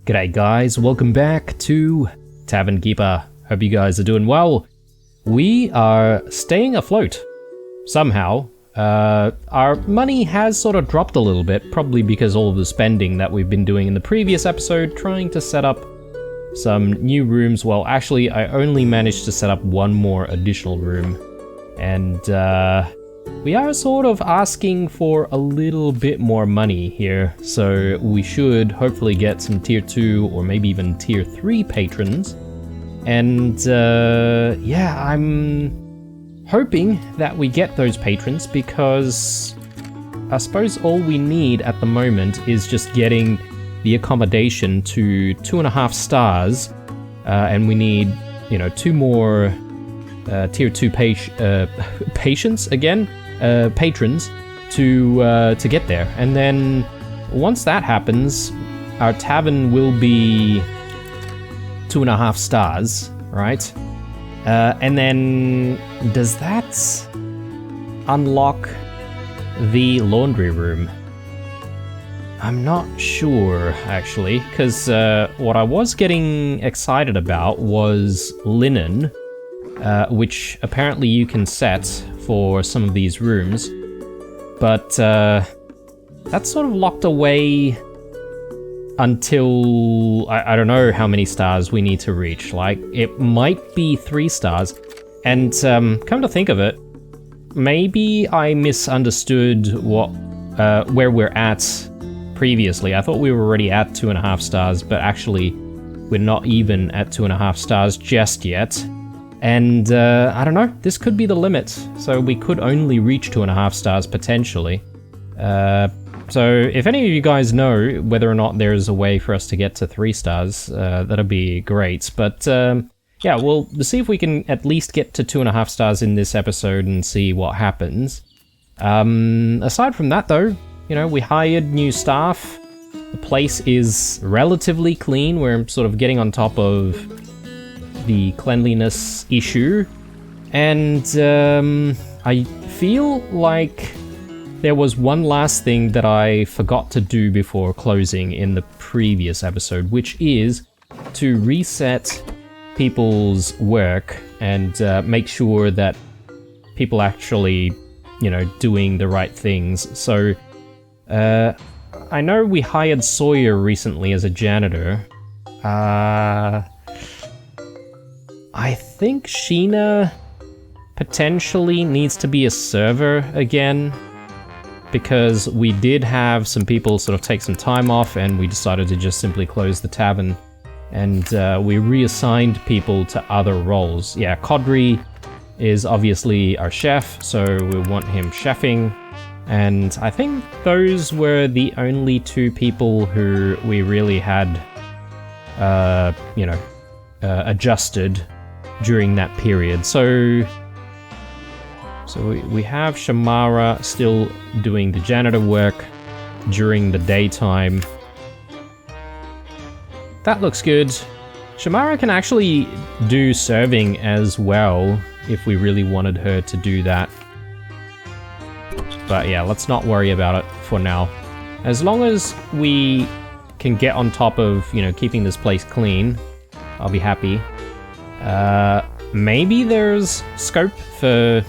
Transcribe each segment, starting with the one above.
G'day guys, welcome back to Tavern Keeper. Hope you guys are doing well. We are staying afloat, somehow. Our money has sort of dropped a little bit, probably because all of the spending that we've been doing in the previous episode, trying to set up some new rooms. Well, actually, I only managed to set up one more additional room. And we are sort of asking for a little bit more money here, so we should hopefully get some tier 2 or maybe even tier 3 patrons. And yeah, I'm hoping that we get those patrons, because I suppose all we need at the moment is just getting the accommodation to 2.5 stars, and we need, you know, 2 more tier 2 patients again, patrons to get there. And then once that happens, our tavern will be 2.5 stars, right? And then does that unlock the laundry room? I'm not sure, actually, because what I was getting excited about was linen, which apparently you can set for some of these rooms, but that's sort of locked away until I don't know how many stars we need to reach. Like, it might be 3 stars, and come to think of it, maybe I misunderstood what where we're at previously. I thought we were already at 2.5 stars, but actually we're not even at 2.5 stars just yet. And I don't know, this could be the limit, so we could only reach 2.5 stars potentially. So if any of you guys know whether or not there's a way for us to get to 3 stars, that'd be great. But yeah, we'll see if we can at least get to 2.5 stars in this episode and see what happens. Aside from that though, you know, we hired new staff. The place is relatively clean. We're sort of getting on top of the cleanliness issue, and I feel like there was one last thing that I forgot to do before closing in the previous episode, which is to reset people's work and make sure that people actually, you know, doing the right things. So I know we hired Sawyer recently as a janitor. I think Sheena potentially needs to be a server again, because we did have some people sort of take some time off and we decided to just simply close the tavern, and we reassigned people to other roles. Yeah, Codry is obviously our chef, so we want him chefing, and I think those were the only 2 people who we really had, you know, adjusted during that period. So we have Shamara still doing the janitor work during the daytime. That looks good. Shamara can actually do serving as well if we really wanted her to do that. But yeah, let's not worry about it for now. As long as we can get on top of, you know, keeping this place clean, I'll be happy. Maybe there's scope for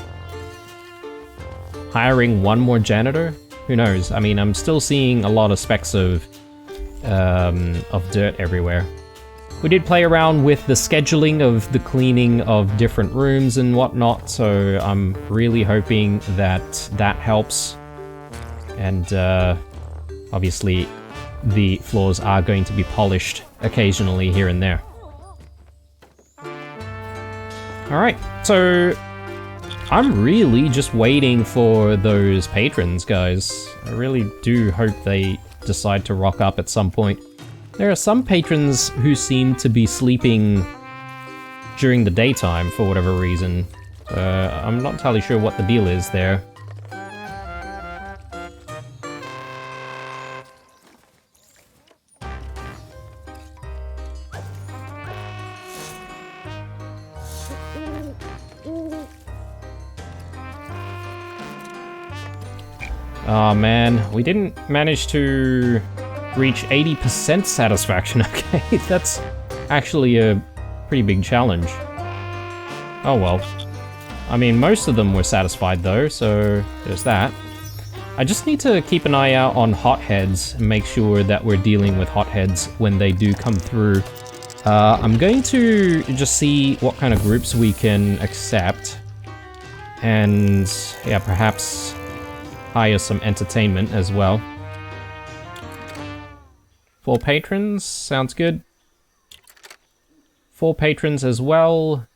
hiring one more janitor? Who knows? I mean, I'm still seeing a lot of specks of dirt everywhere. We did play around with the scheduling of the cleaning of different rooms and whatnot, so I'm really hoping that that helps. And obviously the floors are going to be polished occasionally here and there. Alright, so I'm really just waiting for those patrons, guys. I really do hope they decide to rock up at some point. There are some patrons who seem to be sleeping during the daytime for whatever reason. I'm not entirely sure what the deal is there. Oh man, we didn't manage to reach 80% satisfaction. Okay, that's actually a pretty big challenge. Oh well. I mean, most of them were satisfied though, so there's that. I just need to keep an eye out on hotheads and make sure that we're dealing with hotheads when they do come through. I'm going to just see what kind of groups we can accept. And yeah, perhaps hire some entertainment as well. 4 patrons, sounds good. 4 patrons as well.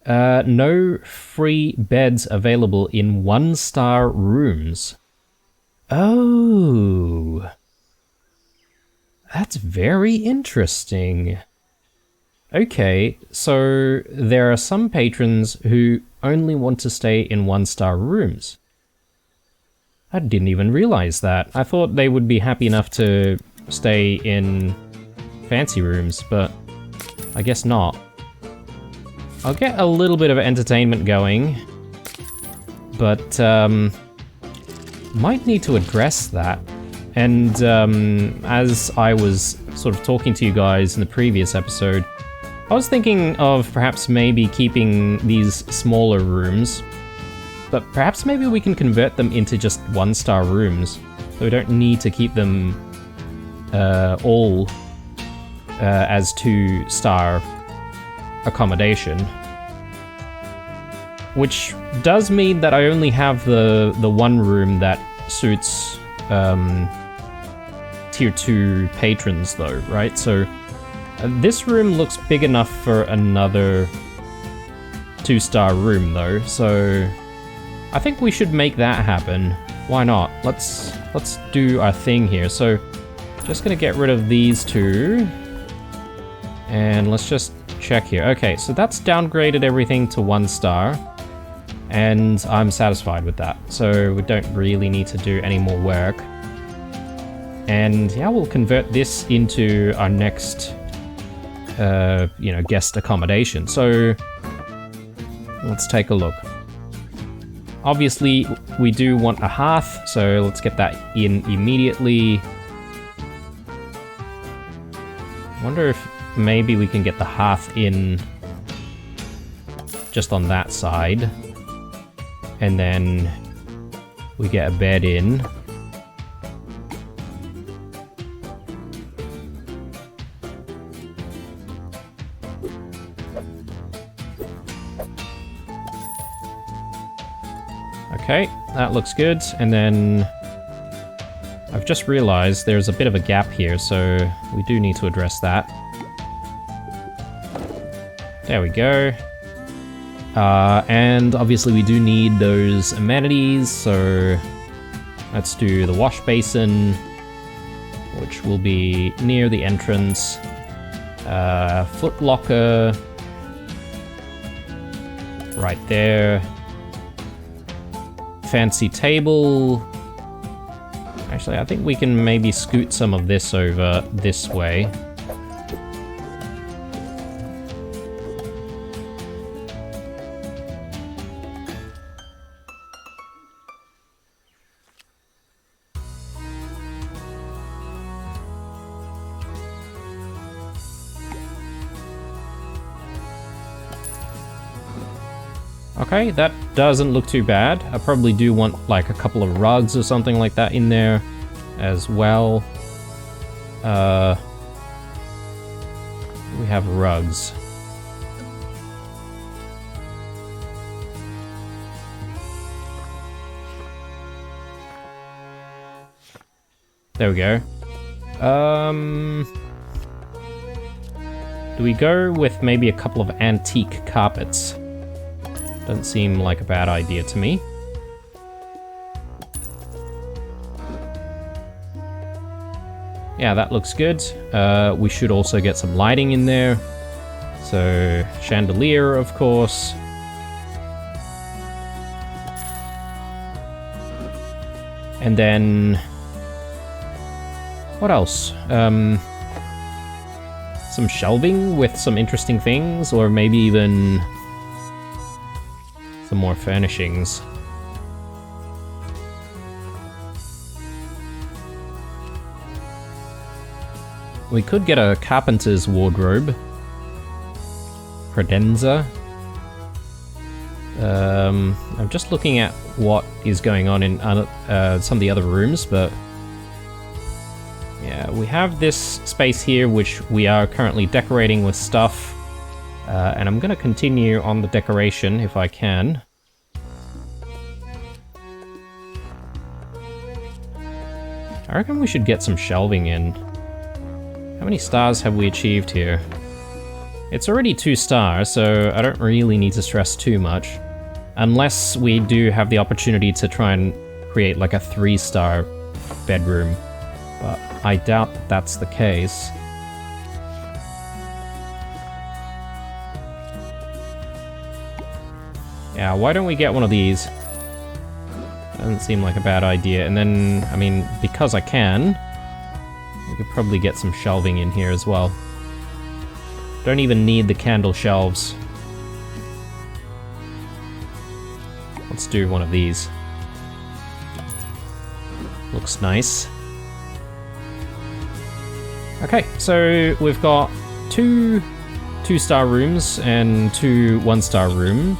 No free beds available in 1-star rooms. Oh. That's very interesting. Okay, so there are some patrons who only want to stay in 1-star rooms. I didn't even realize that. I thought they would be happy enough to stay in fancy rooms, but I guess not. I'll get a little bit of entertainment going, but might need to address that. And as I was sort of talking to you guys in the previous episode, I was thinking of perhaps maybe keeping these smaller rooms, but perhaps maybe we can convert them into just 1-star rooms, so we don't need to keep them all as 2-star accommodation. Which does mean that I only have the one room that suits tier 2 patrons though, right? So this room looks big enough for another 2-star room though, so I think we should make that happen. Why not? Let's do our thing here. So just gonna get rid of these 2. And let's just check here. Okay, so that's downgraded everything to 1 star. And I'm satisfied with that. So we don't really need to do any more work. And yeah, we'll convert this into our next, guest accommodation. So let's take a look. Obviously, we do want a hearth, so let's get that in immediately. Wonder if maybe we can get the hearth in just on that side. And then we get a bed in. Okay, that looks good. And then I've just realized there's a bit of a gap here, so we do need to address that. There we go. And obviously we do need those amenities, so let's do the wash basin, which will be near the entrance. Foot locker right there. Fancy table. Actually, I think we can maybe scoot some of this over this way. Okay, that doesn't look too bad. I probably do want like a couple of rugs or something like that in there as well. We have rugs. There we go. Do we go with maybe a couple of antique carpets? Doesn't seem like a bad idea to me. Yeah, that looks good. We should also get some lighting in there. So, chandelier, of course. And then... what else? Some shelving with some interesting things, or maybe even... some more furnishings. We could get a carpenter's wardrobe. Credenza. I'm just looking at what is going on in some of the other rooms, but yeah, we have this space here which we are currently decorating with stuff, and I'm gonna continue on the decoration if I can. I reckon we should get some shelving in. How many stars have we achieved here? It's already 2 stars, so I don't really need to stress too much. Unless we do have the opportunity to try and create like a 3-star bedroom. But I doubt that that's the case. Yeah, why don't we get one of these? Doesn't seem like a bad idea. And then, I mean, because I can, we could probably get some shelving in here as well. Don't even need the candle shelves. Let's do one of these. Looks nice. Okay, so we've got 2 2-star rooms and 2 1-star rooms.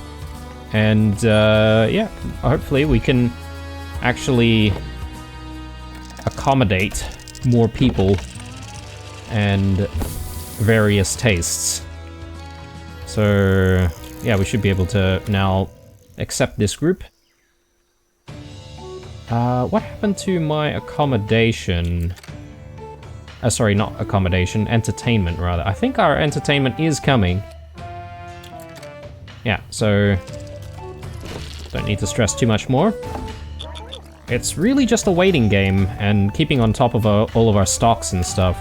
And yeah, hopefully we can actually accommodate more people and various tastes. So yeah, we should be able to now accept this group. What happened to my accommodation? Sorry, not accommodation, entertainment rather. I think our entertainment is coming. Yeah, so don't need to stress too much more. It's really just a waiting game and keeping on top of all of our stocks and stuff.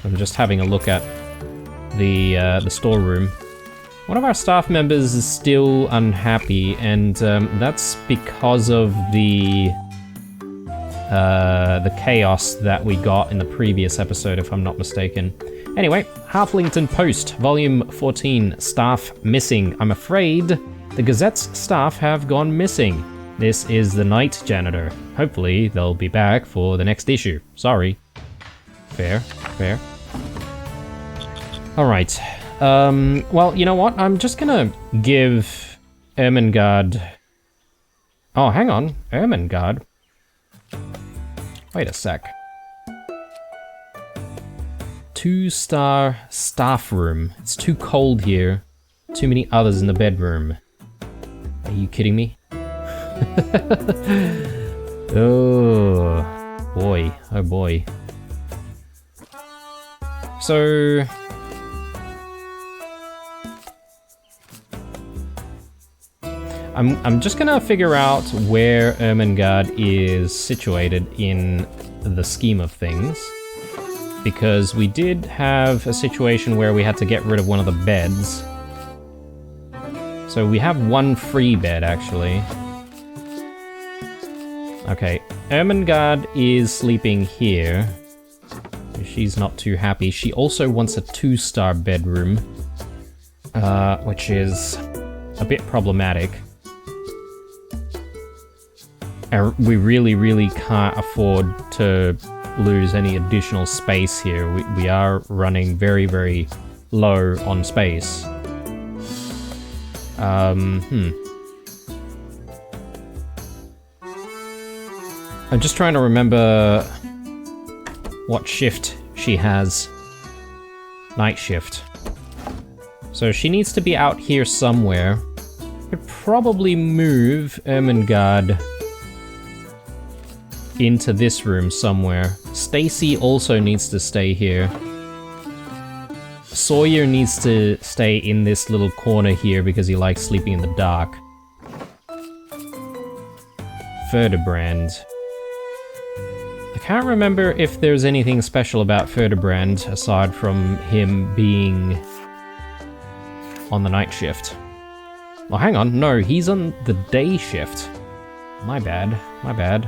I'm just having a look at the storeroom. One of our staff members is still unhappy, and that's because of the chaos that we got in the previous episode, if I'm not mistaken. Anyway, Halflington Post, Volume 14, Staff Missing. I'm afraid the Gazette's staff have gone missing. This is the night janitor. Hopefully they'll be back for the next issue. Sorry. Fair, fair. Alright. Well, you know what? I'm just gonna give Ermengarde... Oh, hang on. Ermengarde? Wait a sec. 2-star staff room. It's too cold here. Too many others in the bedroom. Are you kidding me? Oh boy. Oh boy. So... I'm just gonna figure out where Ermengarde is situated in the scheme of things. Because we did have a situation where we had to get rid of one of the beds. So we have one free bed, actually. Okay, Ermengarde is sleeping here. She's not too happy. She also wants a 2-star bedroom, which is a bit problematic. And we really, really can't afford to lose any additional space here. We are running very, very low on space. I'm just trying to remember what shift she has. Night shift. So she needs to be out here somewhere. Could probably move Ermengarde into this room somewhere. Stacy also needs to stay here. Sawyer needs to stay in this little corner here because he likes sleeping in the dark. Ferdinand. I can't remember if there's anything special about Ferdinand aside from him being on the night shift. Well, hang on. No, he's on the day shift. My bad. My bad.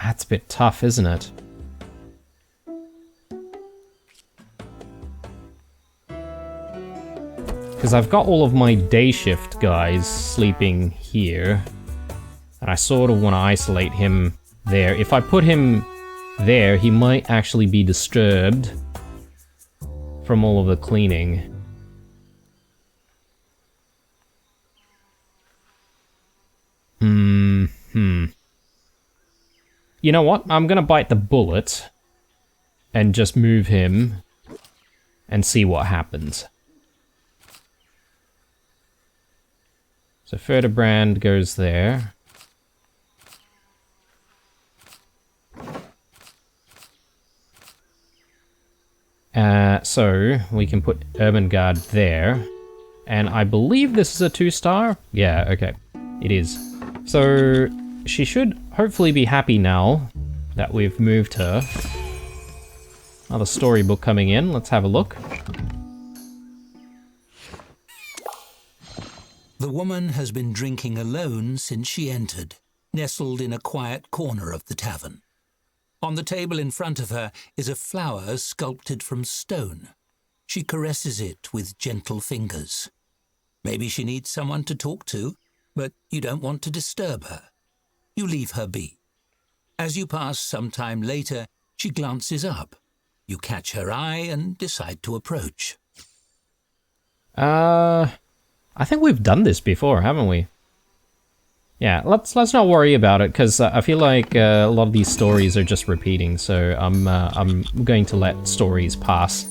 That's a bit tough, isn't it? Because I've got all of my day shift guys sleeping here. And I sort of want to isolate him there. If I put him there, he might actually be disturbed from all of the cleaning. You know what? I'm gonna bite the bullet and just move him and see what happens. So Ferdinand goes there. So we can put Ermengarde there. And I believe this is a 2-star? Yeah, okay. It is. So she should hopefully be happy now that we've moved her. Another storybook coming in. Let's have a look. The woman has been drinking alone since she entered, nestled in a quiet corner of the tavern. On the table in front of her is a flower sculpted from stone. She caresses it with gentle fingers. Maybe she needs someone to talk to, but you don't want to disturb her. You leave her be. As you pass some time later, she glances up. You catch her eye and decide to approach. I think we've done this before, haven't we? Yeah, let's not worry about it, because I feel like a lot of these stories are just repeating, so I'm going to let stories pass.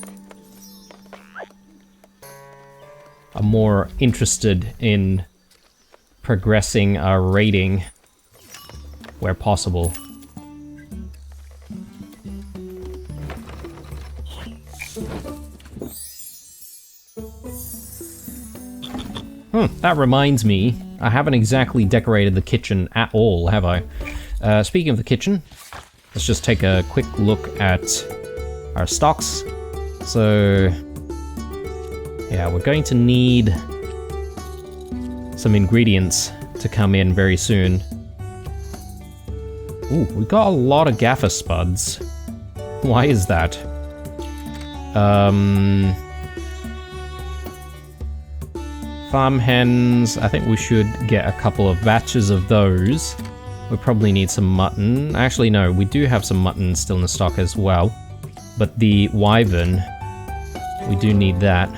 I'm more interested in progressing our rating where possible. That reminds me, I haven't exactly decorated the kitchen at all, have I? Speaking of the kitchen, let's just take a quick look at our stocks. So, yeah, we're going to need some ingredients to come in very soon. Ooh, we got a lot of gaffer spuds. Why is that? Farm hens, I think we should get a couple of batches of those. We probably need some mutton. Actually, no, we do have some mutton still in the stock as well. But the wyvern, we do need that.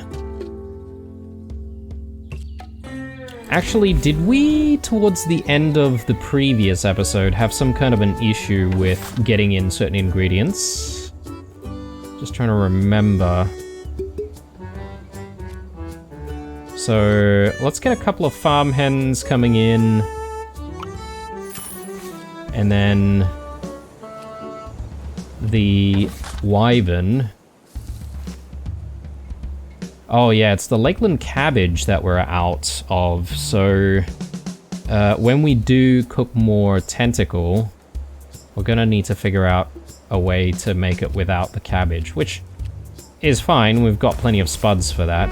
Actually, did we, towards the end of the previous episode, have some kind of an issue with getting in certain ingredients? Just trying to remember. So, let's get a couple of farm hens coming in. And then the wyvern. Oh yeah, it's the Lakeland cabbage that we're out of. So, when we do cook more tentacle, we're gonna need to figure out a way to make it without the cabbage, which is fine. We've got plenty of spuds for that.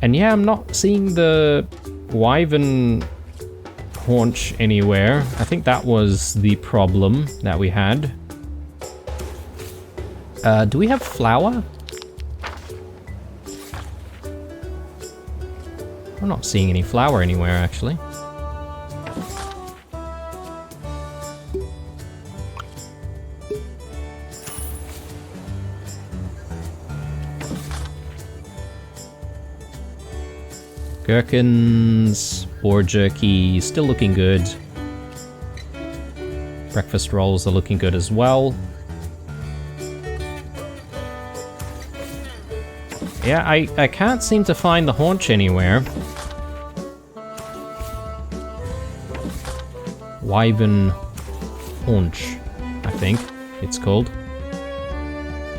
And yeah, I'm not seeing the wyvern haunch anywhere. I think that was the problem that we had. Do we have flour? I'm not seeing any flour anywhere, actually. Gherkins, boar jerky, still looking good. Breakfast rolls are looking good as well. Yeah, I can't seem to find the haunch anywhere. Wyvern haunch, I think it's called.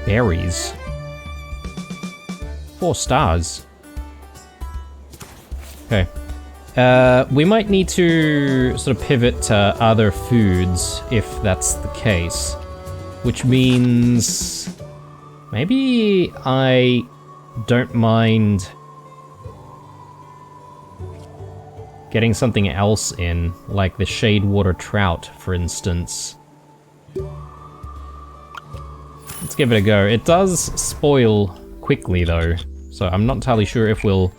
Berries. 4 stars. Okay. We might need to sort of pivot to other foods if that's the case. Which means maybe I don't mind getting something else in, like the shade water trout, for instance. Let's give it a go. It does spoil quickly though, so I'm not entirely sure if we'll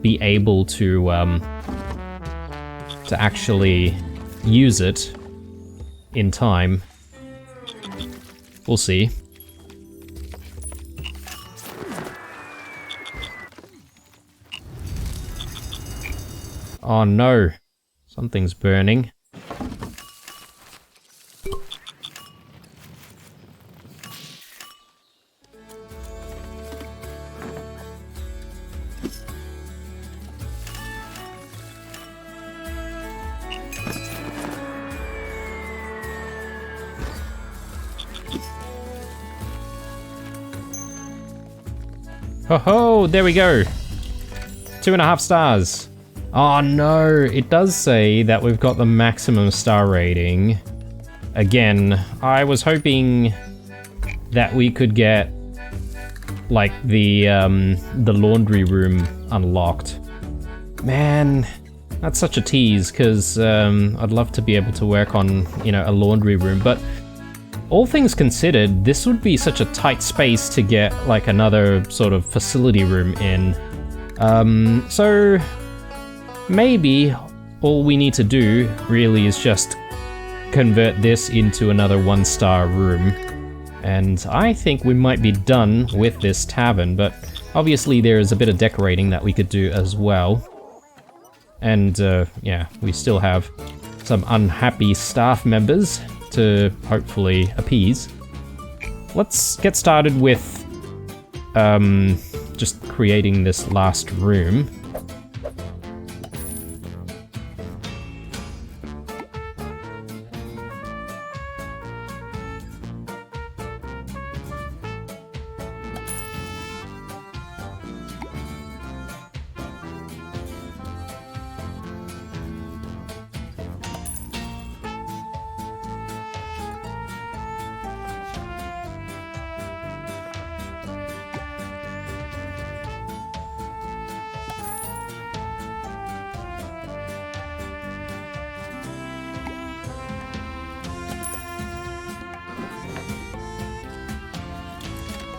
be able to actually use it in time. We'll see. Oh no, something's burning. Ho ho, there we go. 2.5 stars. Oh no, it does say that we've got the maximum star rating. Again, I was hoping that we could get like the laundry room unlocked. Man, that's such a tease, because I'd love to be able to work on, you know, a laundry room, but all things considered, this would be such a tight space to get like another sort of facility room in. So maybe all we need to do really is just convert this into another 1-star room. And I think we might be done with this tavern, but obviously there is a bit of decorating that we could do as well. And yeah, we still have some unhappy staff members to hopefully appease. Let's get started with just creating this last room.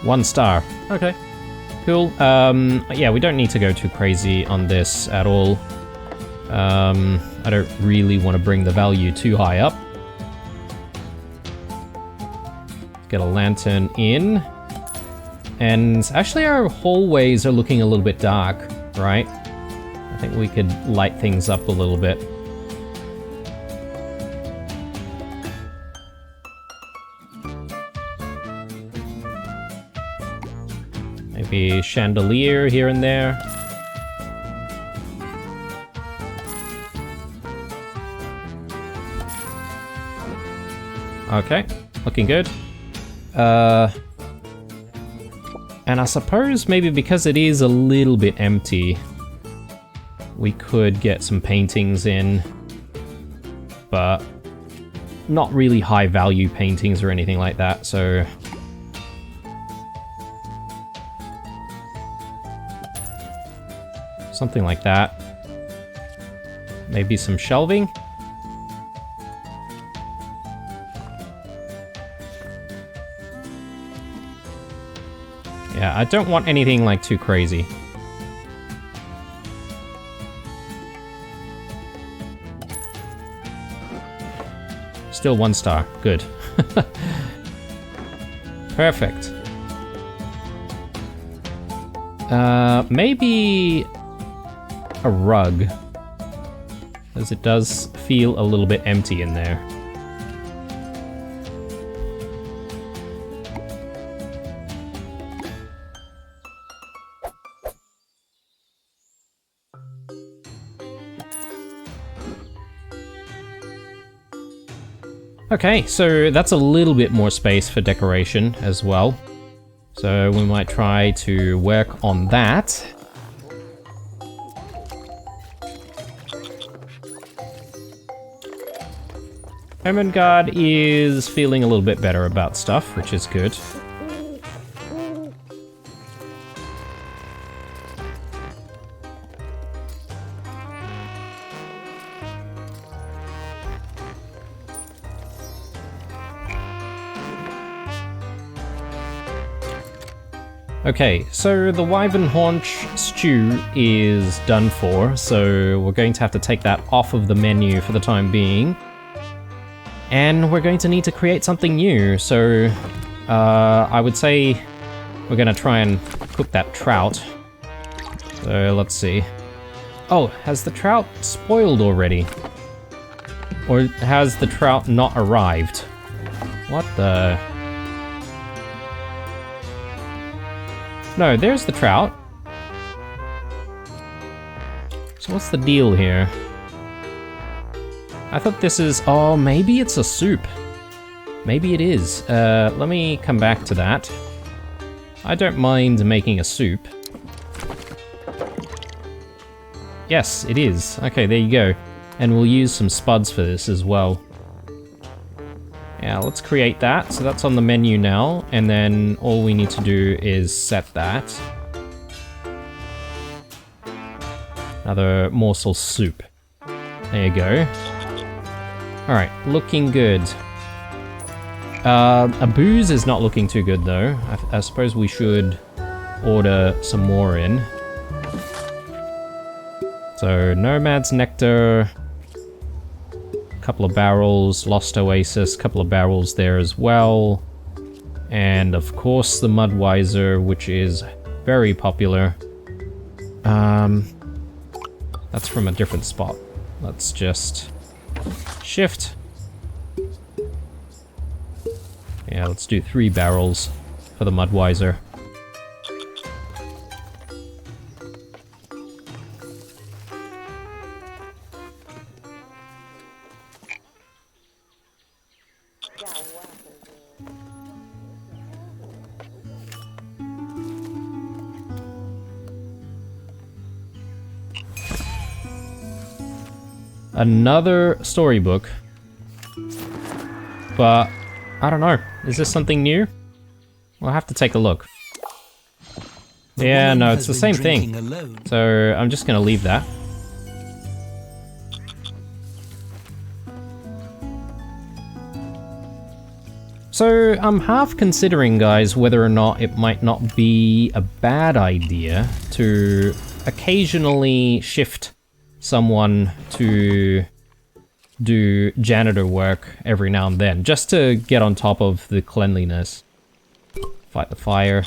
One star. Okay. Cool. Yeah, we don't need to go too crazy on this at all. I don't really want to bring the value too high up. Get a lantern in. And actually our hallways are looking a little bit dark, right? I think we could light things up a little bit. Maybe chandelier here and there. Okay, looking good. And I suppose maybe because it is a little bit empty, we could get some paintings in, but not really high value paintings or anything like that, so something like that. Maybe some shelving. Yeah, I don't want anything like too crazy. Still 1 star, good. Perfect. Maybe a rug, as it does feel a little bit empty in there. Okay, so that's a little bit more space for decoration as well. So we might try to work on that. Ermengarde is feeling a little bit better about stuff, which is good. Okay, so the wyvern haunch stew is done for, so we're going to have to take that off of the menu for the time being. And we're going to need to create something new, so I would say we're going to try and cook that trout. So let's see. Oh, has the trout spoiled already? Or has the trout not arrived? What the... No, there's the trout. So what's the deal here? I thought this is... Oh, maybe it's a soup. Maybe it is. Let me come back to that. I don't mind making a soup. Yes, it is. Okay, there you go. And we'll use some spuds for this as well. Yeah, let's create that. So that's on the menu now, and then all we need to do is set that. Another morsel soup. There you go. Alright, looking good. A booze is not looking too good though. I suppose we should order some more in. So, Nomad's Nectar, couple of barrels, Lost Oasis, couple of barrels there as well. And of course the Mudweiser, which is very popular. That's from a different spot. Let's just shift. Yeah, let's do 3 barrels for the Mudweiser. Another storybook. But, I don't know. Is this something new? We'll have to take a look. Yeah, no, it's the same thing. So, I'm just gonna leave that. So, I'm half considering, guys, whether or not it might not be a bad idea to occasionally shift someone to do janitor work every now and then, just to get on top of the cleanliness. Fight the fire.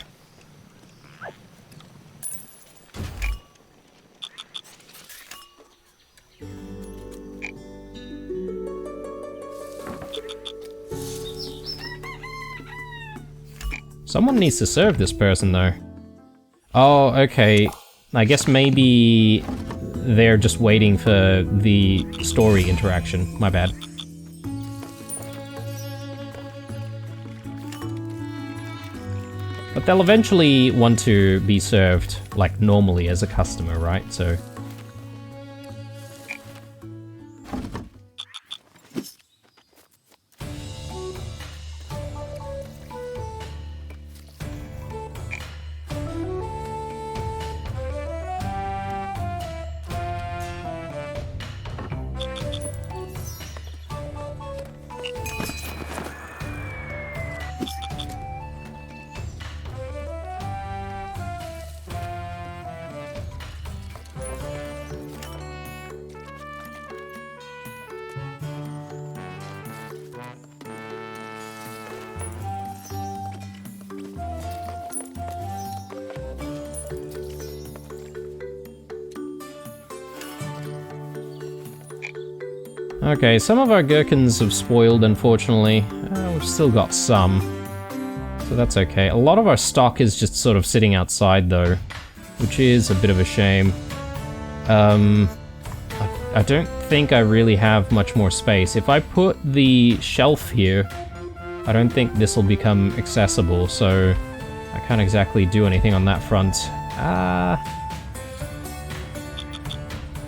Someone needs to serve this person though. Oh, okay. I guess maybe they're just waiting for the story interaction. My bad. But they'll eventually want to be served, like, normally as a customer, right? So... Okay, some of our gherkins have spoiled, unfortunately. We've still got some, so that's okay. A lot of our stock is just sort of sitting outside, though, which is a bit of a shame. I don't think I really have much more space. If I put the shelf here, I don't think this will become accessible, so I can't exactly do anything on that front.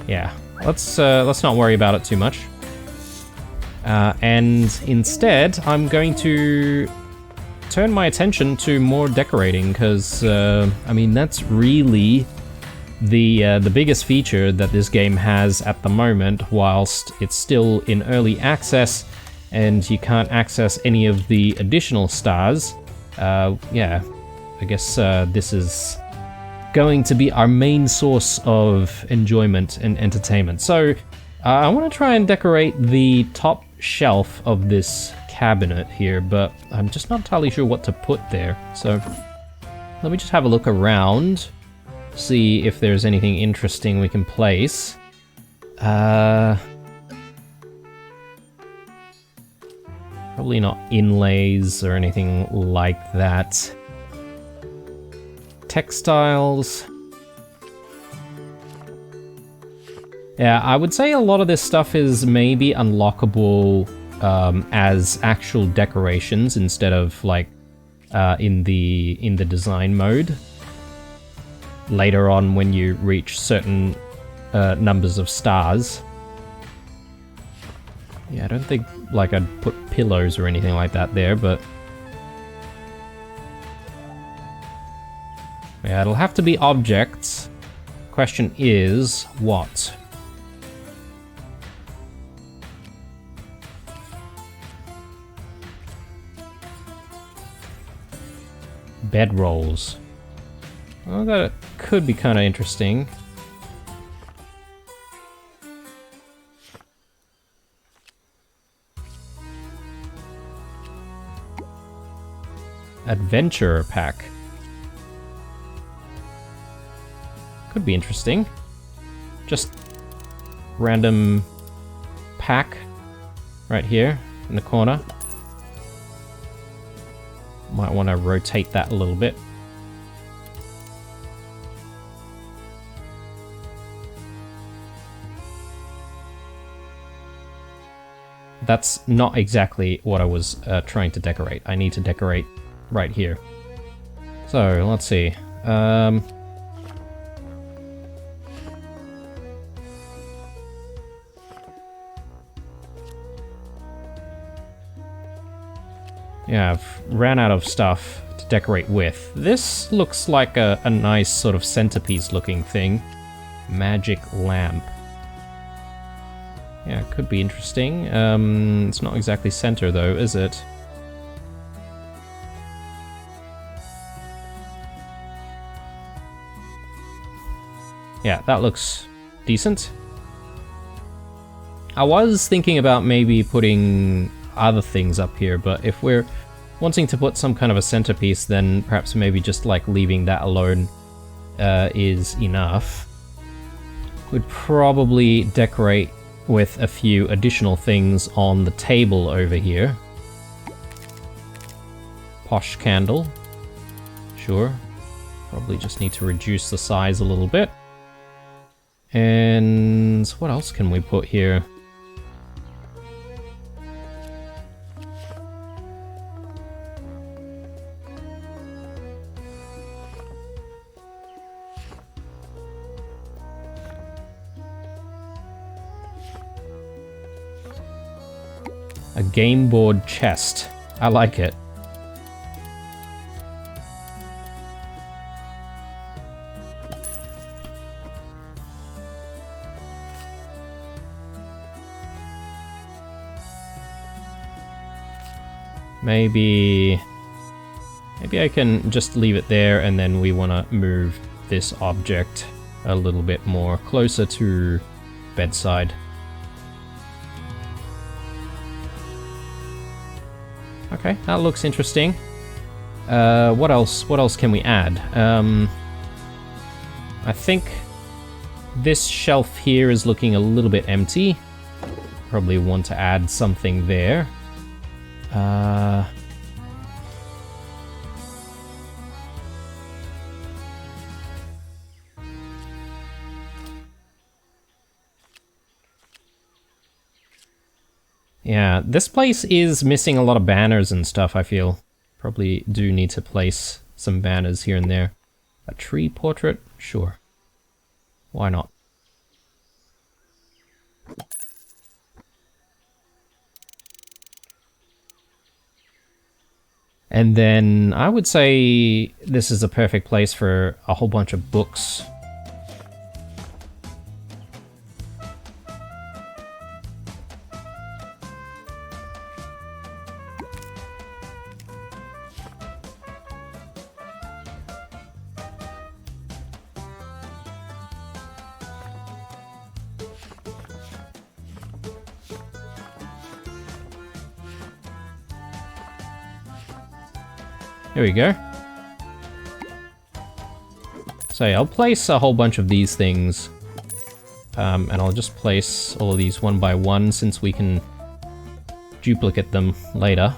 Yeah, let's not worry about it too much. And instead, I'm going to turn my attention to more decorating, because, I mean, that's really the biggest feature that this game has at the moment, whilst it's still in early access, and you can't access any of the additional stars. Yeah, I guess this is going to be our main source of enjoyment and entertainment. So I want to try and decorate the top shelf of this cabinet here, but I'm just not entirely sure what to put there. So let me just have a look around, see if there's anything interesting we can place. Probably not inlays or anything like that. Textiles. Yeah, I would say a lot of this stuff is maybe unlockable as actual decorations instead of like in the design mode. Later on, when you reach certain numbers of stars. Yeah, I don't think like I'd put pillows or anything like that there, but yeah, it'll have to be objects. Question is, what? Bedrolls. Well, that could be kind of interesting. Adventure pack. Could be interesting. Just random pack right here in the corner. Might want to rotate that a little bit. That's not exactly what I was trying to decorate. I need to decorate right here. So, let's see. Yeah, I've ran out of stuff to decorate with. This looks like a nice sort of centerpiece looking thing. Magic lamp. Yeah, it could be interesting. It's not exactly center though, is it? Yeah, that looks decent. I was thinking about maybe putting other things up here, but if we're wanting to put some kind of a centerpiece, then perhaps maybe just like leaving that alone is enough. We'd probably decorate with a few additional things on the table over here. Posh candle. Sure. Probably just need to reduce the size a little bit. And what else can we put here? A game board chest. I like it. Maybe I can just leave it there, and then we want to move this object a little bit more closer to bedside. Okay, that looks interesting. What else? What else can we add? I think this shelf here is looking a little bit empty. Probably want to add something there. Yeah, this place is missing a lot of banners and stuff, I feel. Probably do need to place some banners here and there. A tree portrait? Sure. Why not? And then I would say this is a perfect place for a whole bunch of books. There we go. So yeah, I'll place a whole bunch of these things. And I'll just place all of these one by one since we can duplicate them later.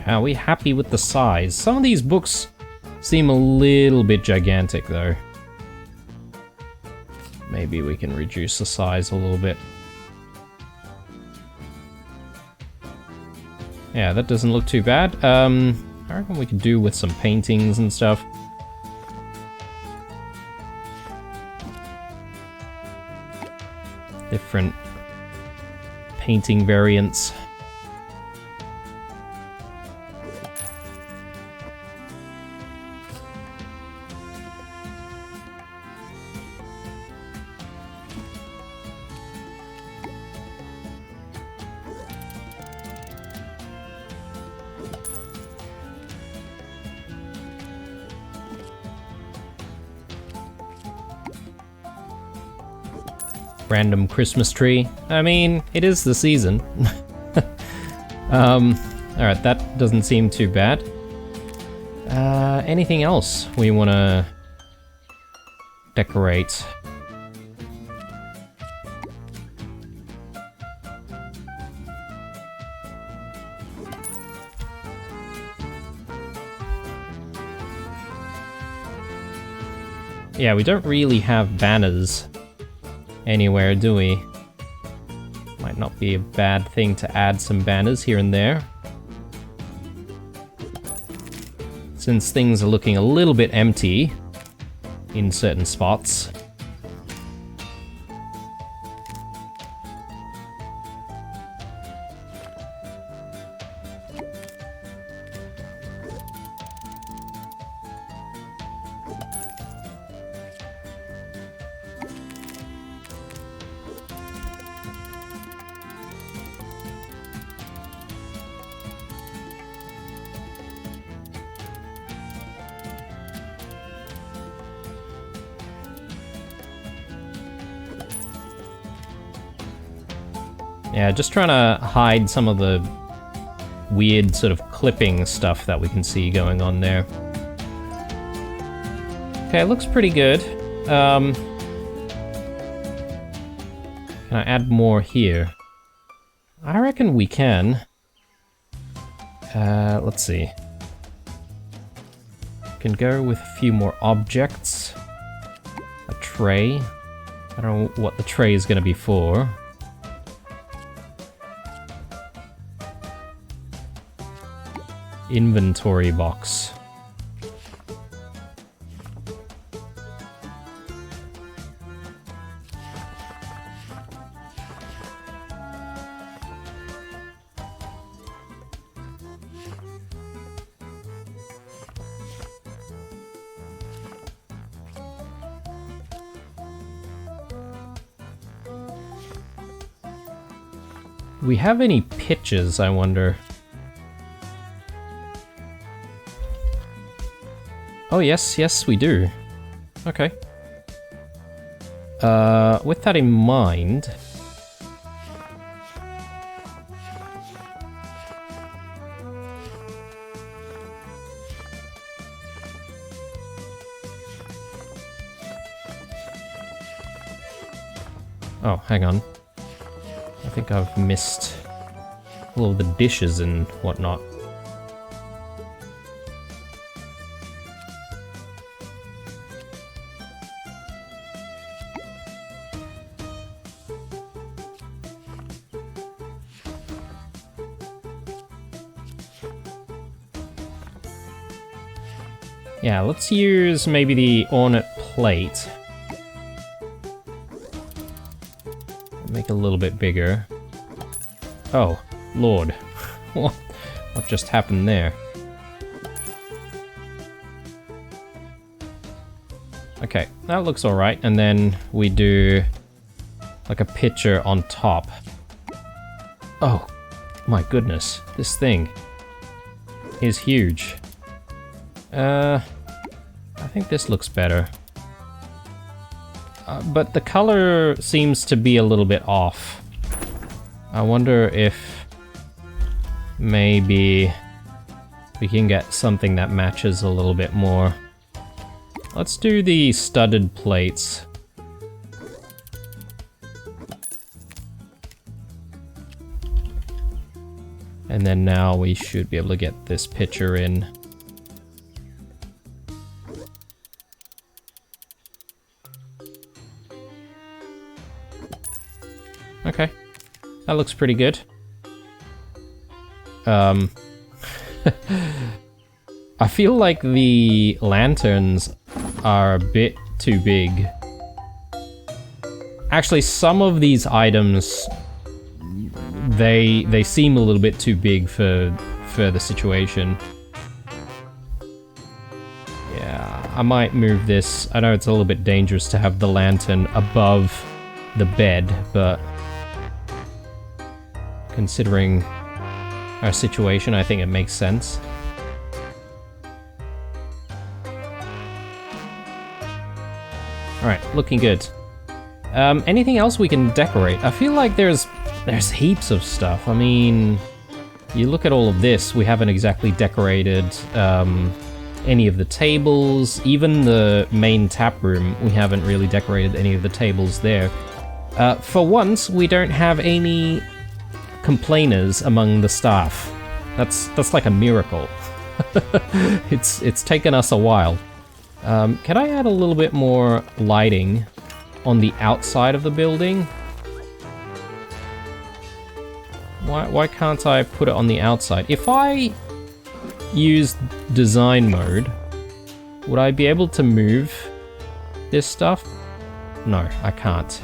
Are we happy with the size? Some of these books seem a little bit gigantic though. Maybe we can reduce the size a little bit. Yeah, that doesn't look too bad. I reckon we could do with some paintings and stuff. Different painting variants. Random Christmas tree. I mean, it is the season. Alright, that doesn't seem too bad. Anything else we want to decorate? Yeah, we don't really have banners anywhere, do we? Might not be a bad thing to add some banners here and there. Since things are looking a little bit empty in certain spots. Yeah, just trying to hide some of the weird sort of clipping stuff that we can see going on there. Okay, it looks pretty good. Can I add more here? I reckon we can. Let's see. Can go with a few more objects. tray. I don't know what the tray is going to be for. Inventory box. We have any pitches, I wonder? Oh yes, we do. Okay. With that in mind... Oh, hang on. I think I've missed all of the dishes and whatnot. Yeah, let's use maybe the ornate plate. Make it a little bit bigger. Oh, Lord. What just happened there? Okay, that looks alright. And then we do like a picture on top. Oh, my goodness. This thing is huge. I think this looks better. But the color seems to be a little bit off. I wonder if maybe we can get something that matches a little bit more. Let's do the studded plates. And then now we should be able to get this picture in. Okay, that looks pretty good. I feel like the lanterns are a bit too big. Actually, some of these items, they seem a little bit too big for the situation. Yeah, I might move this. I know it's a little bit dangerous to have the lantern above the bed, but considering our situation, I think it makes sense. Alright, looking good. Anything else we can decorate? I feel like there's heaps of stuff. I mean, you look at all of this, we haven't exactly decorated any of the tables. Even the main tap room, we haven't really decorated any of the tables there. For once, we don't have any complainers among the staff. That's like a miracle. It's taken us a while. Can I add a little bit more lighting on the outside of the building? Why can't I put it on the outside? If I use design mode, would I be able to move this stuff? No, I can't.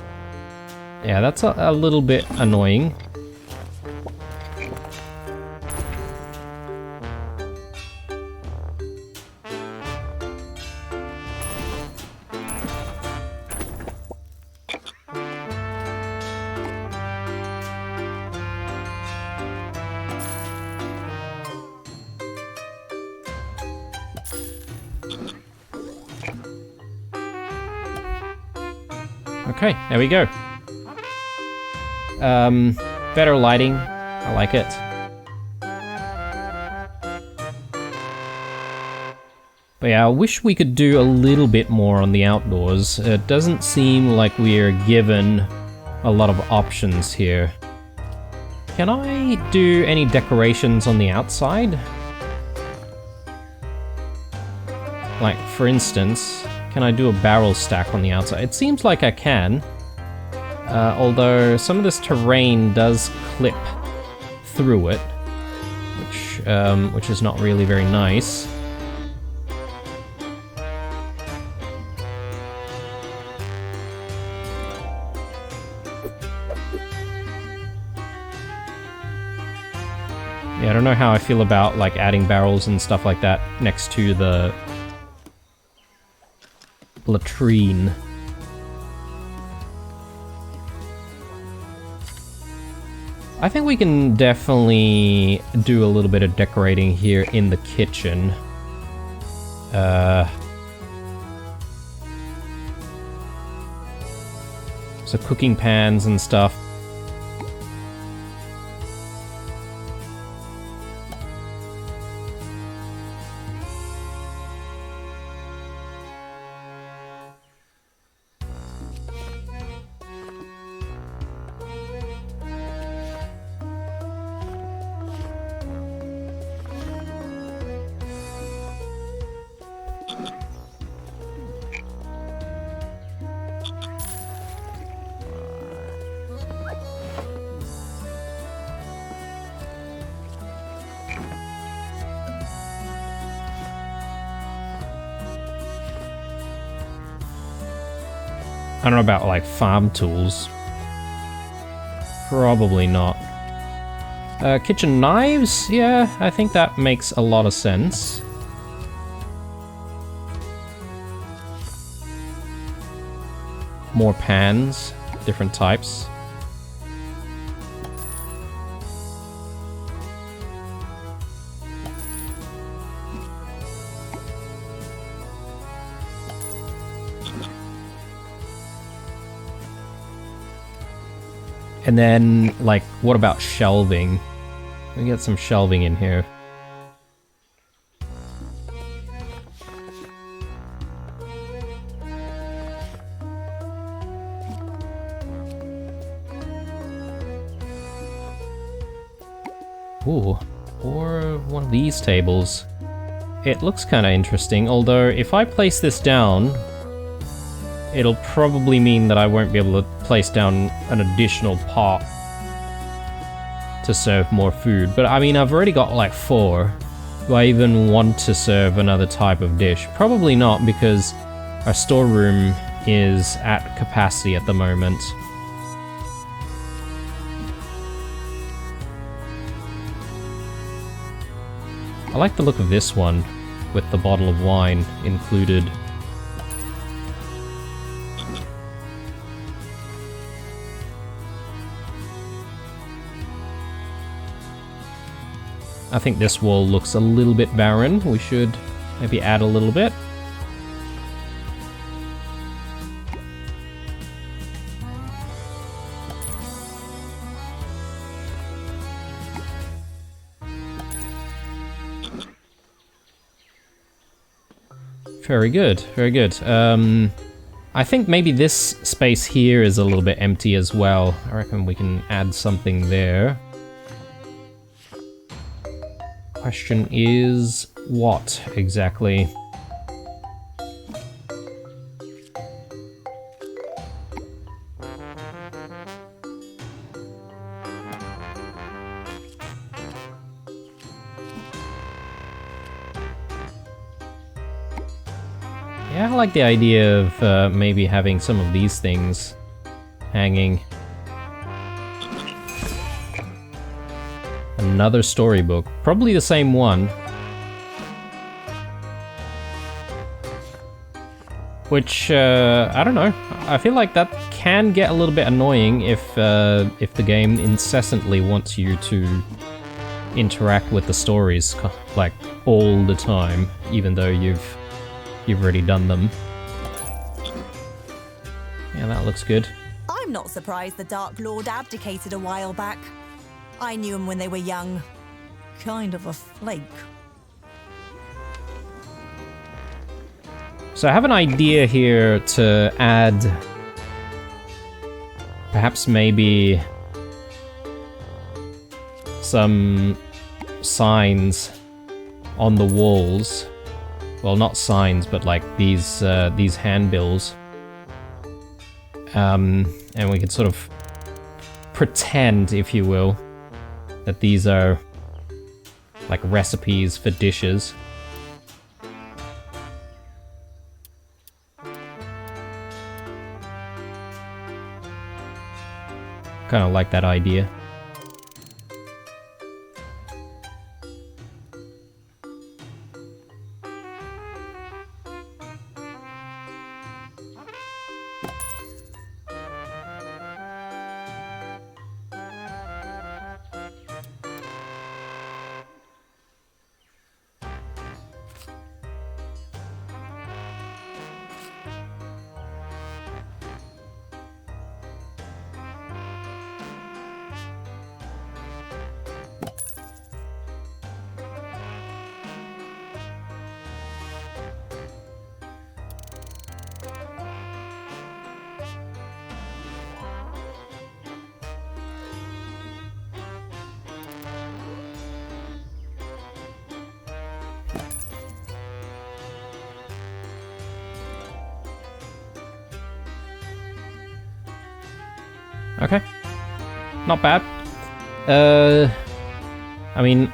Yeah, that's a little bit annoying. Okay, there we go. Better lighting. I like it. But yeah, I wish we could do a little bit more on the outdoors. It doesn't seem like we're given a lot of options here. Can I do any decorations on the outside? Like, for instance, Can I do a barrel stack on the outside? It seems like I can. Although some of this terrain does clip through it, which is not really very nice. Yeah, I don't know how I feel about like adding barrels and stuff like that next to the latrine. I think we can definitely do a little bit of decorating here in the kitchen. So cooking pans and stuff. I don't know about, like, farm tools. Probably not. Kitchen knives? Yeah, I think that makes a lot of sense. More pans, different types. And then, like, what about shelving? We get some shelving in here. Ooh, or one of these tables. It looks kind of interesting, although if I place this down, it'll probably mean that I won't be able to place down an additional pot to serve more food. But I mean, I've already got like 4. Do I even want to serve another type of dish? Probably not, because our storeroom is at capacity at the moment. I like the look of this one, with the bottle of wine included. I think this wall looks a little bit barren. We should maybe add a little bit. Very good, very good. I think maybe this space here is a little bit empty as well. I reckon we can add something there. Question is, what exactly? Yeah, I like the idea of maybe having some of these things hanging. Another storybook. Probably the same one. Which, I don't know. I feel like that can get a little bit annoying if the game incessantly wants you to interact with the stories, like, all the time, even though you've already done them. Yeah, that looks good. I'm not surprised the Dark Lord abdicated a while back. I knew him when they were young. Kind of a flake. So I have an idea here to add perhaps maybe some signs on the walls well, not signs, but like these handbills. And we can sort of pretend, if you will, that these are like recipes for dishes. Kind of like that idea. Okay. Not bad. I mean,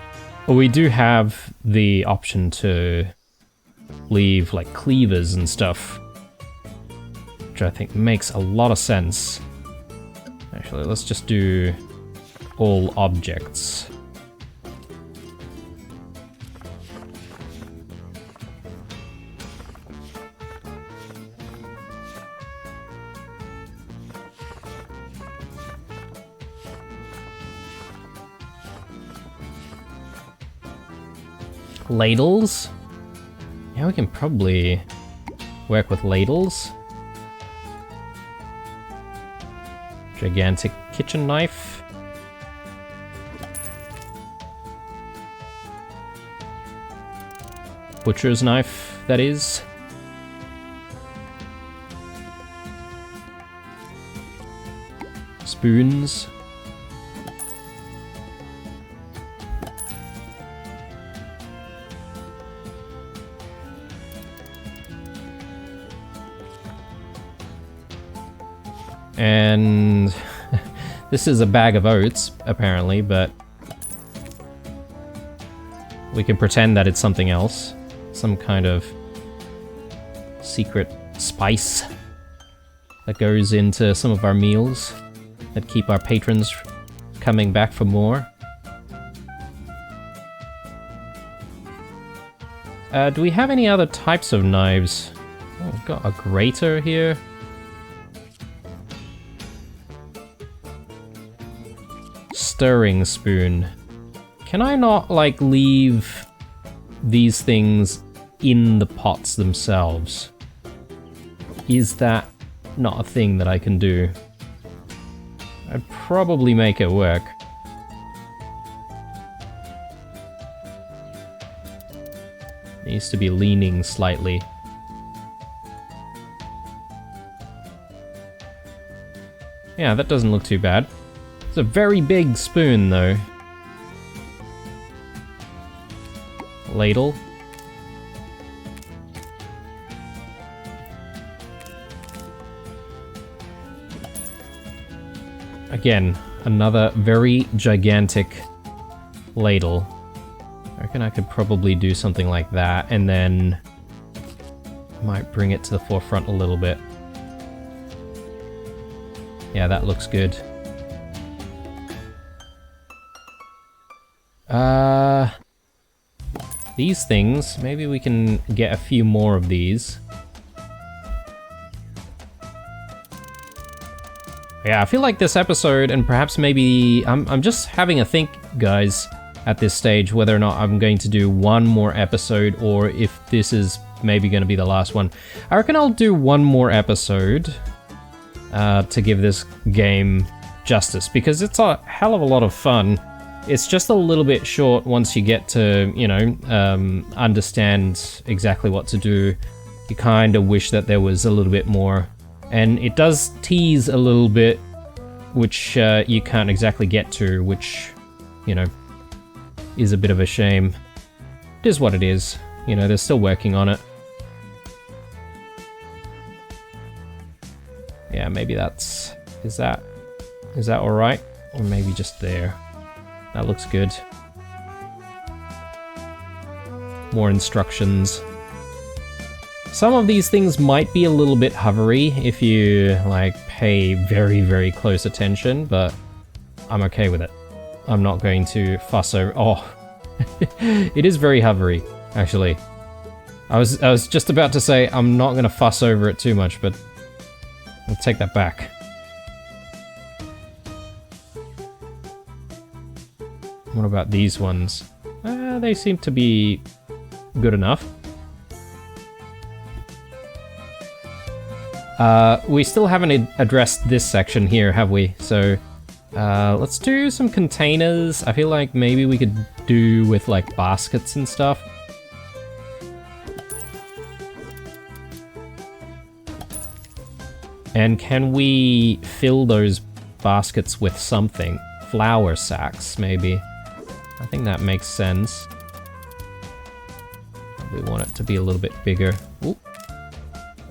we do have the option to leave, like, cleavers and stuff, which I think makes a lot of sense. Actually, let's just do all objects. Ladles? Yeah, we can probably work with ladles. Gigantic kitchen knife. Butcher's knife, that is. Spoons. And this is a bag of oats, apparently, but we can pretend that it's something else. Some kind of secret spice that goes into some of our meals that keep our patrons coming back for more. Do we have any other types of knives? Oh, we've got a grater here. Stirring spoon. Can I not, like, leave these things in the pots themselves? Is that not a thing that I can do? I'd probably make it work. Needs to be leaning slightly. Yeah, that doesn't look too bad. It's a very big spoon, though. Ladle. Again, another very gigantic ladle. I reckon I could probably do something like that, and then might bring it to the forefront a little bit. Yeah, that looks good. These things, maybe we can get a few more of these. Yeah, I feel like this episode, and perhaps maybe, I'm just having a think, guys, at this stage, whether or not I'm going to do one more episode, or if this is maybe going to be the last one. I reckon I'll do one more episode to give this game justice, because it's a hell of a lot of fun. It's just a little bit short once you get to, you know, understand exactly what to do. You kind of wish that there was a little bit more. And it does tease a little bit, which you can't exactly get to, which, you know, is a bit of a shame. It is what it is. you know, they're still working on it. Yeah, maybe that's... Is that alright? Or maybe just there. That looks good. More instructions. Some of these things might be a little bit hovery if you, like, pay very, very close attention, but I'm okay with it. I'm not going to fuss over... Oh! It is very hovery, actually. I was just about to say I'm not going to fuss over it too much, but I'll take that back. What about these ones? They seem to be good enough. We still haven't addressed this section here, have we? So, let's do some containers. I feel like maybe we could do with, like, baskets and stuff. And can we fill those baskets with something? Flour sacks, maybe. I think that makes sense. We want it to be a little bit bigger. Ooh.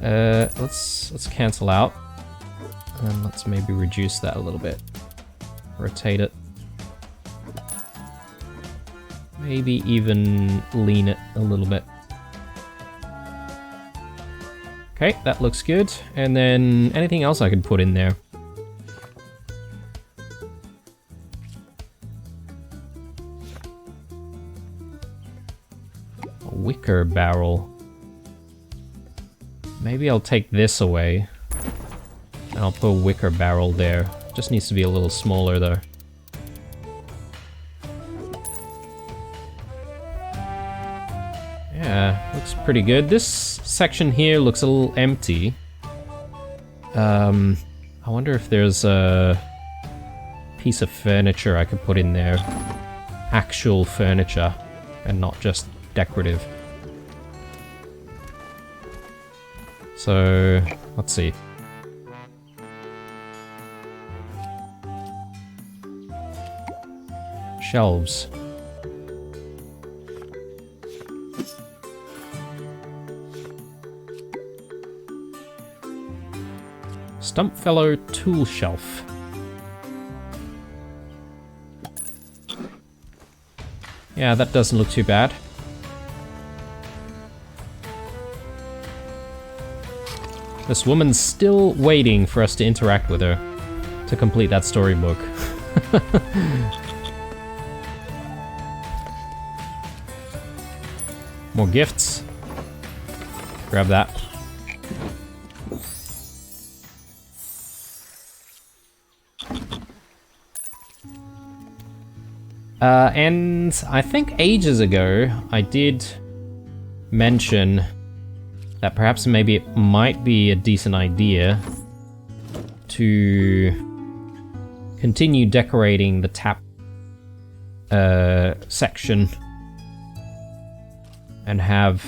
Let's cancel out. And let's maybe reduce that a little bit. Rotate it. Maybe even lean it a little bit. Okay, that looks good. And then anything else I could put in there? A wicker barrel. Maybe I'll take this away. And I'll put a wicker barrel there. Just needs to be a little smaller though. Yeah, looks pretty good. This section here looks a little empty. I wonder if there's a piece of furniture I could put in there. Actual furniture, and not just decorative. So, let's see. Shelves. Stumpfellow tool shelf. Yeah, that doesn't look too bad. This woman's still waiting for us to interact with her to complete that storybook. More gifts. Grab that. And I think ages ago I did mention that perhaps maybe it might be a decent idea to continue decorating the tap section and have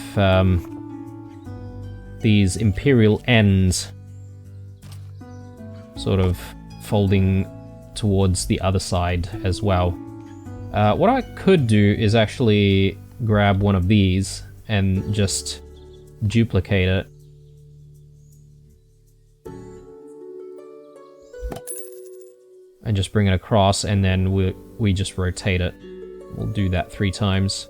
these imperial ends sort of folding towards the other side as well. What I could do is actually grab one of these and just duplicate it. And just bring it across, and then we just rotate it. We'll do that 3 times.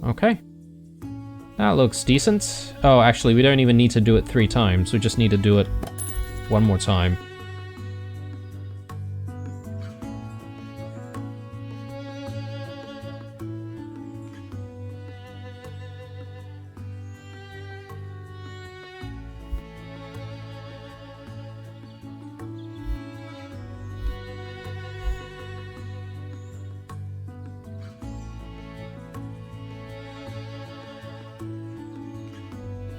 Okay. That looks decent. Oh, actually, we don't even need to do it 3 times. We just need to do it 1 more time.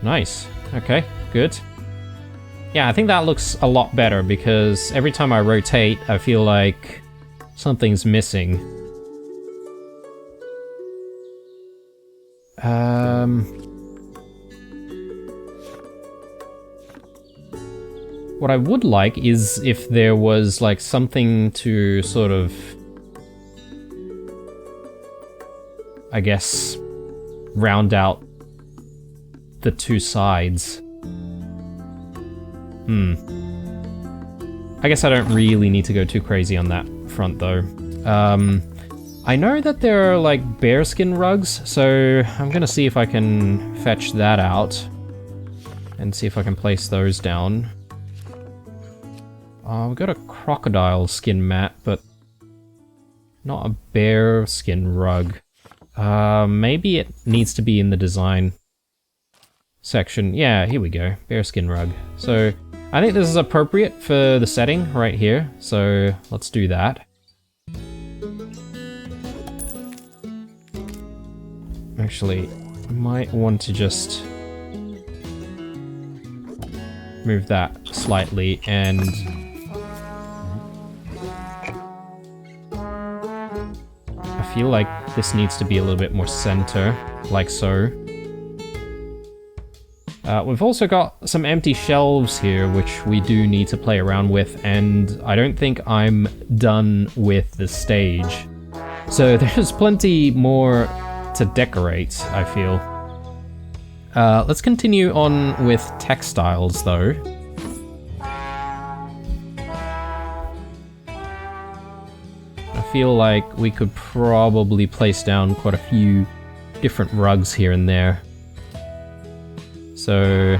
Nice. Okay, good. Yeah, I think that looks a lot better because every time I rotate, I feel like something's missing. What I would like is if there was like something to sort of, I guess, round out the two sides. I guess I don't really need to go too crazy on that front though. I know that there are like bearskin rugs, so I'm gonna see if I can fetch that out and see if I can place those down. We've got a crocodile skin mat, but not a bear skin rug. Maybe it needs to be in the design section. Yeah, here we go. Bearskin rug. So I think this is appropriate for the setting right here. So let's do that. Actually, I might want to just move that slightly and I feel like this needs to be a little bit more center, like so. We've also got some empty shelves here, which we do need to play around with, and I don't think I'm done with the stage. So there's plenty more to decorate, I feel. Let's continue on with textiles, though. I feel like we could probably place down quite a few different rugs here and there. So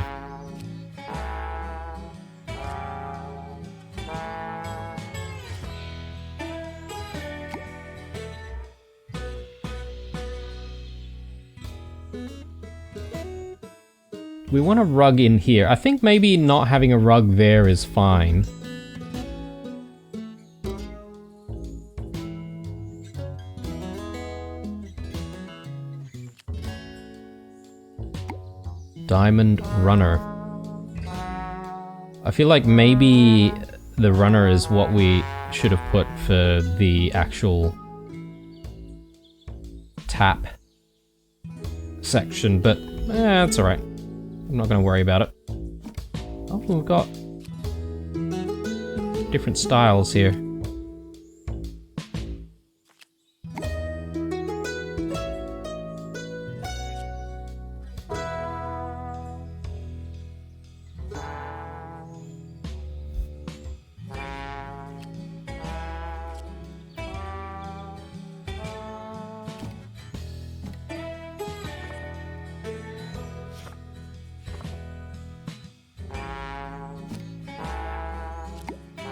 we want a rug in here. I think maybe not having a rug there is fine. Diamond runner. I feel like maybe the runner is what we should have put for the actual tap section, but that's alright. I'm not going to worry about it. Oh, we've got different styles here.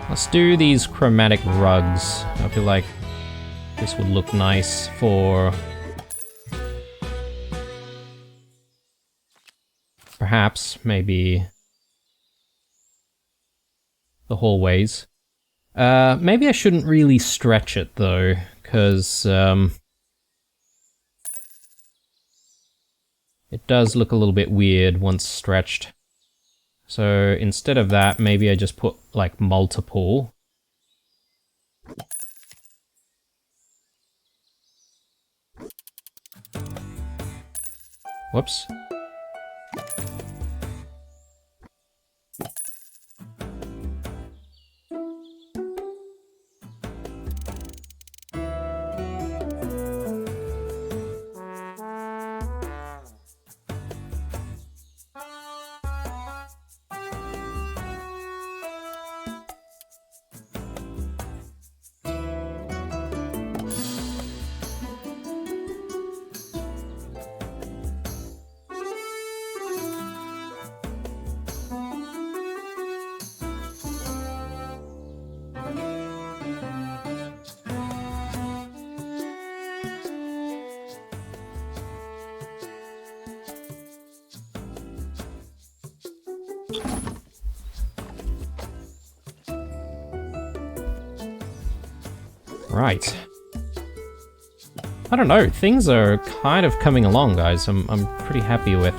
Let's do these chromatic rugs. I feel like this would look nice for perhaps maybe the hallways. Maybe I shouldn't really stretch it though, because it does look a little bit weird once stretched. So instead of that, maybe I just put like multiple. Whoops. Right. I don't know, things are kind of coming along, guys. I'm pretty happy with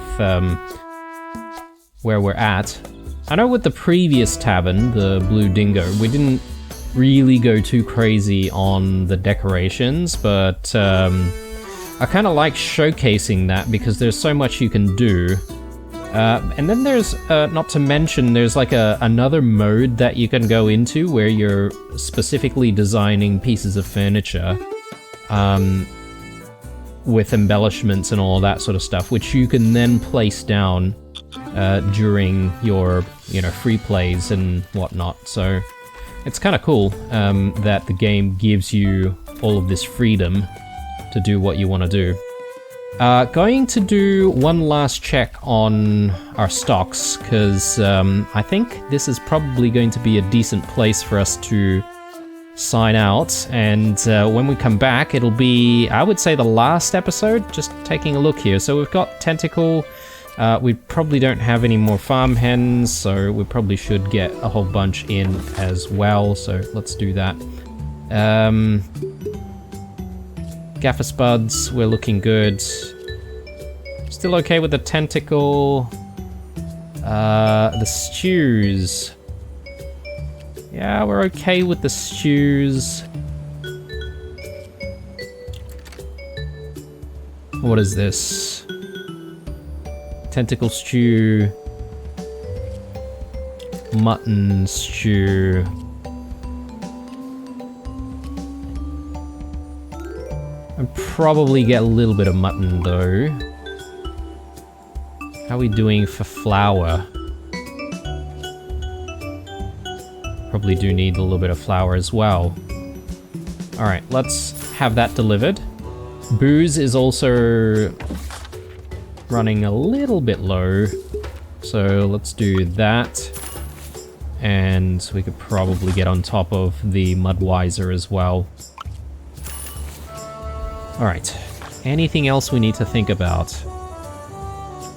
where we're at. I know with the previous tavern, the Blue Dingo, we didn't really go too crazy on the decorations, but I kind of like showcasing that because there's so much you can do. And then there's, not to mention, there's like another mode that you can go into where you're specifically designing pieces of furniture with embellishments and all that sort of stuff, which you can then place down during your, free plays and whatnot. So it's kind of cool that the game gives you all of this freedom to do what you want to do. Going to do one last check on our stocks, because I think this is probably going to be a decent place for us to sign out, and when we come back it'll be, I would say, the last episode. Just taking a look here, so we've got Tentacle, we probably don't have any more farm hens, so we probably should get a whole bunch in as well, so let's do that. Gaffer Spuds, we're looking good. Still okay with the Tentacle. The stews. Yeah, we're okay with the stews. What is this? Tentacle stew. Mutton stew. I'd probably get a little bit of mutton though. How are we doing for flour? Probably do need a little bit of flour as well. Alright, let's have that delivered. Booze is also running a little bit low, so let's do that. And we could probably get on top of the Mudweiser as well. Alright, anything else we need to think about?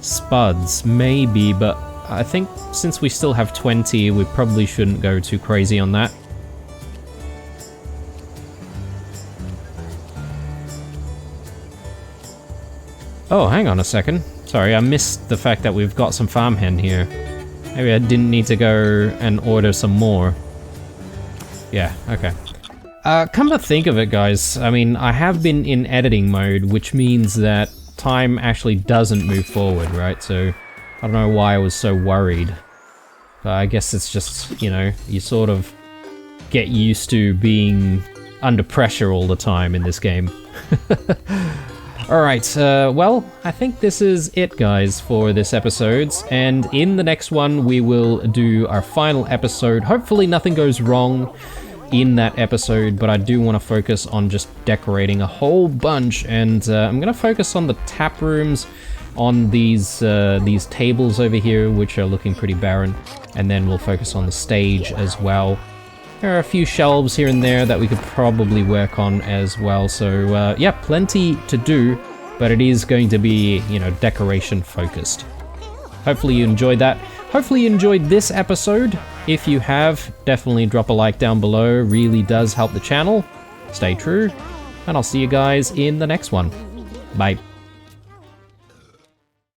Spuds, maybe, but I think since we still have 20, we probably shouldn't go too crazy on that. Oh, hang on a second. Sorry, I missed the fact that we've got some farm hen here. Maybe I didn't need to go and order some more. Yeah, okay. Come to think of it, guys, I mean, I have been in editing mode, which means that time actually doesn't move forward, right? So I don't know why I was so worried. But I guess it's just, you sort of get used to being under pressure all the time in this game. Alright, well, I think this is it, guys, for this episode, and in the next one we will do our final episode. Hopefully nothing goes wrong in that episode, but I do want to focus on just decorating a whole bunch, and I'm going to focus on the tap rooms, on these tables over here, which are looking pretty barren, and then we'll focus on the stage as well. There are a few shelves here and there that we could probably work on as well, so yeah, plenty to do, but it is going to be, decoration focused. Hopefully you enjoyed that. Hopefully you enjoyed this episode. If you have, definitely drop a like down below. Really does help the channel. Stay true, and I'll see you guys in the next one. Bye.